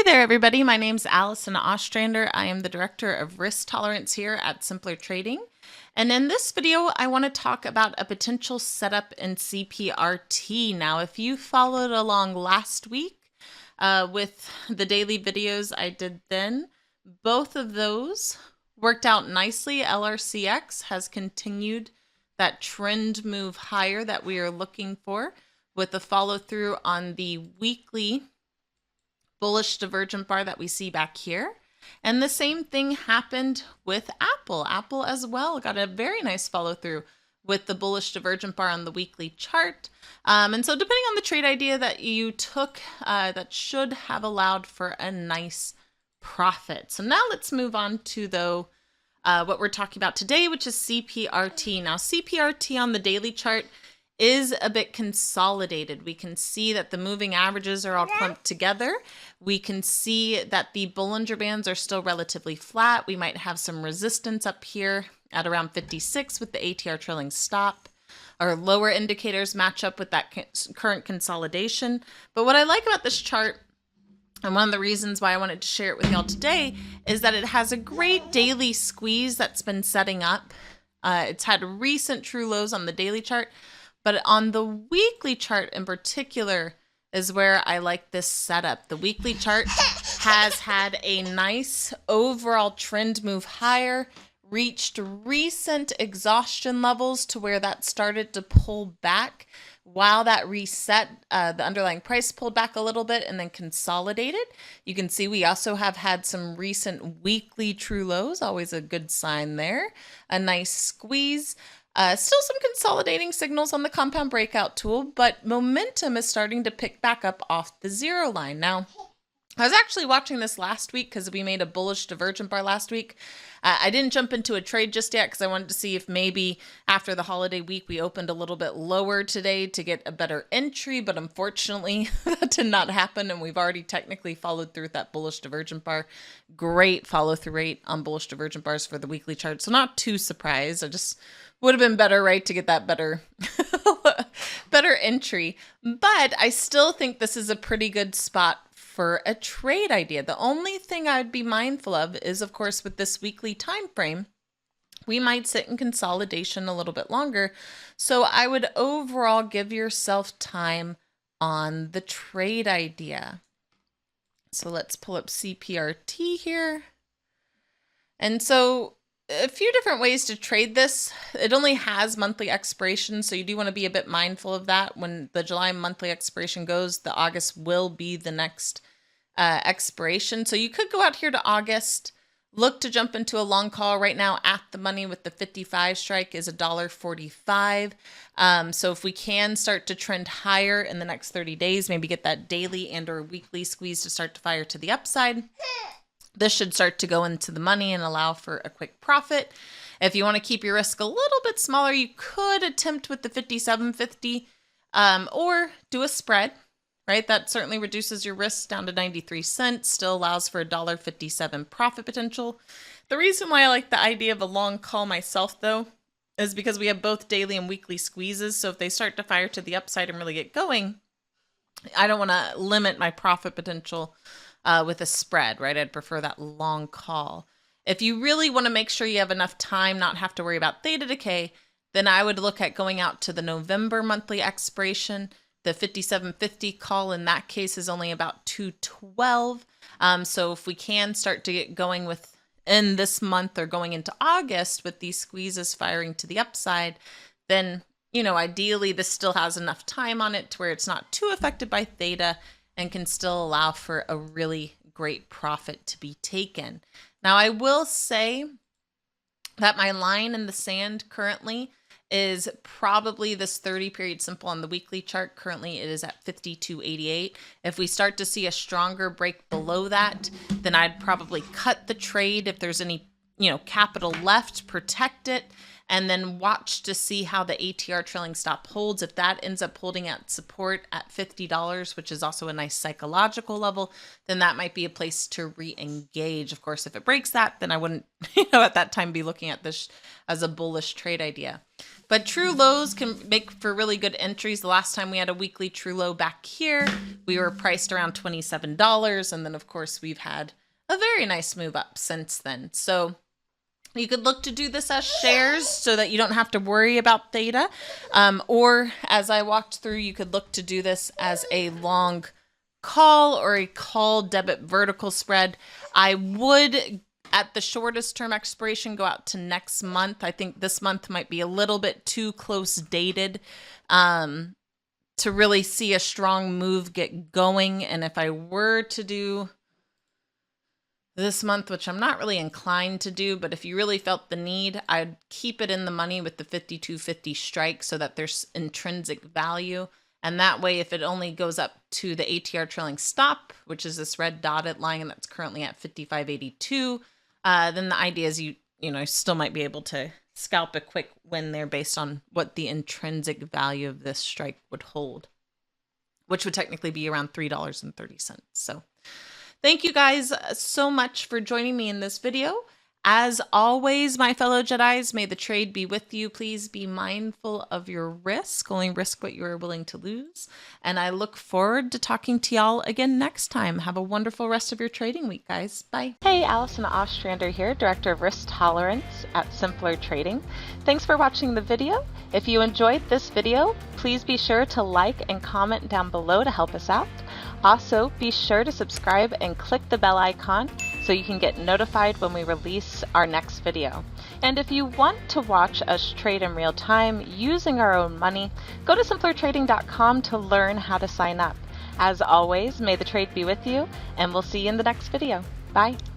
there, everybody. My name's Allison Ostrander. I am the Director of Risk Tolerance here at Simpler Trading. And in this video, I want to talk about a potential setup in CPRT. Now, if you followed along last week with the daily videos I did then, both of those worked out nicely. LRCX has continued that trend move higher that we are looking for with the follow through on the weekly bullish divergent bar that we see back here. And the same thing happened with Apple. Apple as well got a very nice follow through with the bullish divergent bar on the weekly chart. And so depending on the trade idea that you took, that should have allowed for a nice profit. So now let's move on to what we're talking about today, which is CPRT. Now CPRT on the daily chart is a bit consolidated. We can see that the moving averages are all clumped together. We can see that the Bollinger Bands are still relatively flat. We might have some resistance up here at around 56 with the ATR trailing stop. Our lower indicators match up with that current consolidation. But what I like about this chart, and one of the reasons why I wanted to share it with y'all today, is that it has a great daily squeeze that's been setting up. It's had recent true lows on the daily chart, but on the weekly chart in particular is where I like this setup. The weekly chart has had a nice overall trend move higher, reached recent exhaustion levels to where that started to pull back. While that reset, the underlying price pulled back a little bit and then consolidated. You can see we also have had some recent weekly true lows, always a good sign there. A nice squeeze. Still some consolidating signals on the compound breakout tool, but momentum is starting to pick back up off the zero line. Now, I was actually watching this last week because we made a bullish divergent bar last week. I didn't jump into a trade just yet because I wanted to see if maybe after the holiday week we opened a little bit lower today to get a better entry, but unfortunately that did not happen, and we've already technically followed through with that bullish divergent bar. Great follow through rate on bullish divergent bars for the weekly chart, so not too surprised. I just would have been better, right, to get that better entry. But I still think this is a pretty good spot for a trade idea. The only thing I'd be mindful of is, of course, with this weekly time frame, we might sit in consolidation a little bit longer. So I would overall give yourself time on the trade idea. So let's pull up CPRT here. And so a few different ways to trade this. It only has monthly expiration, so you do want to be a bit mindful of that. When the July monthly expiration goes, the August will be the next expiration. So you could go out here to August, look to jump into a long call. Right now at the money with the 55 strike is $1.45. So if we can start to trend higher in the next 30 days, maybe get that daily and or weekly squeeze to start to fire to the upside, this should start to go into the money and allow for a quick profit. If you want to keep your risk a little bit smaller, you could attempt with the 57.50 or do a spread, right? That certainly reduces your risk down to 93 cents, still allows for $1.57 profit potential. The reason why I like the idea of a long call myself, though, is because we have both daily and weekly squeezes. So if they start to fire to the upside and really get going, I don't want to limit my profit potential with a spread, right? I'd prefer that long call. If you really want to make sure you have enough time, not have to worry about theta decay, then I would look at going out to the November monthly expiration. The 57.50 call in that case is only about 212. So if we can start to get going within this month or going into August with these squeezes firing to the upside, then, ideally this still has enough time on it to where it's not too affected by theta and can still allow for a really great profit to be taken. Now, I will say that my line in the sand currently is probably this 30 period simple on the weekly chart. Currently, it is at 52.88. If we start to see a stronger break below that, then I'd probably cut the trade. If there's any, capital left, protect it, and then watch to see how the ATR trailing stop holds. If that ends up holding at support at $50, which is also a nice psychological level, then that might be a place to re-engage. Of course, if it breaks that, then I wouldn't, at that time be looking at this as a bullish trade idea. But true lows can make for really good entries. The last time we had a weekly true low back here, we were priced around $27. And then, of course, we've had a very nice move up since then. So you could look to do this as shares so that you don't have to worry about theta. Or as I walked through, you could look to do this as a long call or a call debit vertical spread. I would, at the shortest term expiration, go out to next month. I think this month might be a little bit too close dated to really see a strong move get going. And if I were to do this month, which I'm not really inclined to do, but if you really felt the need, I'd keep it in the money with the 52.50 strike so that there's intrinsic value. And that way, if it only goes up to the ATR trailing stop, which is this red dotted line that's currently at 55.82, then the idea is you still might be able to scalp a quick win there based on what the intrinsic value of this strike would hold, which would technically be around $3.30. So thank you guys so much for joining me in this video. As always, my fellow Jedis, may the trade be with you. Please be mindful of your risk. Only risk what you are willing to lose. And I look forward to talking to y'all again next time. Have a wonderful rest of your trading week, guys. Bye. Hey, Allison Ostrander here, Director of Risk Tolerance at Simpler Trading. Thanks for watching the video. If you enjoyed this video, please be sure to like and comment down below to help us out. Also, be sure to subscribe and click the bell icon so you can get notified when we release our next video. And if you want to watch us trade in real time using our own money, go to simplertrading.com to learn how to sign up. As always, may the trade be with you, and we'll see you in the next video. Bye.